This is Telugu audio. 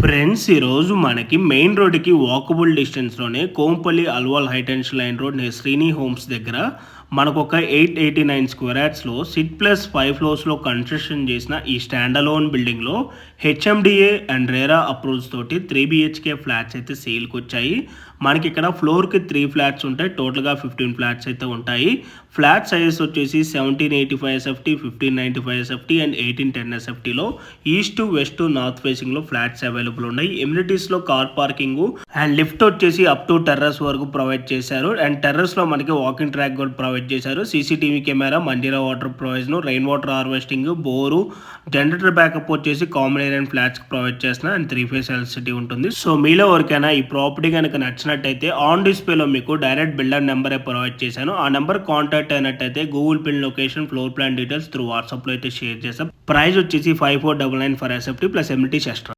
ఫ్రెండ్స్ ఈరోజు మనకి మెయిన్ రోడ్డుకి వాకబుల్ డిస్టెన్స్‌లోనే Kompally Alwal high tension line road near Srini homes దగ్గర మనకొక 889 స్క్వేర్ యార్డ్స్‌లో సిట్ ప్లస్ 5 ఫ్లోర్స్‌లో కన్స్ట్రక్షన్ చేసిన ఈ స్టాండ్ అలోన్ బిల్డింగ్‌లో హెచ్ఎండిఏ అండ్ రేరా అప్రూవల్స్ తోటి 3 బీహెచ్కే ఫ్లాట్స్ అయితే సేల్‌కొచ్చాయి. మనకి ఇక్కడ ఫ్లోర్‌కి 3 ఫ్లాట్స్ ఉంటాయి. టోటల్‌గా 15 ఫ్లాట్స్ అయితే ఉంటాయి. ఫ్లాట్ సైజెస్ వచ్చేసి 1785 ఎస్ఎఫ్టీ, 1595 ఎస్ఎఫ్టీ అండ్ 1810 ఎస్ఎఫ్టీలో ఈస్ట్, వెస్ట్, నార్త్ ఫేసింగ్‌లో ఫ్లాట్స్ అవైలబుల్ ఉన్నాయి. ఎమ్యూనిటీస్‌లో కార్ పార్కింగు అండ్ లిఫ్ట్ వచ్చేసి అప్ టు టెర్రస్ వరకు ప్రొవైడ్ చేశారు. అండ్ టెర్రస్‌లో మనకి వాకింగ్ ట్రాక్ కూడా ప్రొవైడ్ చేశారు. CCTV camera, Manjira water provision, rain water harvesting, bore, generator backup వచ్చేసి కామన్ ఏరియా అండ్ ఫ్లాట్స్‌కి ప్రొవైడ్ చేస్తున్నారు. అండ్ 3 ఫేస్ ఎలక్ట్రిసిటీ ఉంటుంది. సో మీలో ఎవరికైనా ఈ ప్రాపర్టీ కనుక నచ్చినట్టయితే ఆన్ డిస్ప్లేలో మీకు డైరెక్ట్ బిల్డర్ నెంబరే ప్రొవైడ్ చేశాను. ఆ నెంబర్ కాంటాక్ట్ అయినట్టయితే Google pin location, floor plan details through వాట్సాప్లో అయితే షేర్ చేస్తాం. ప్రైస్ వచ్చేసి 5499 for SFT plus amenities extra.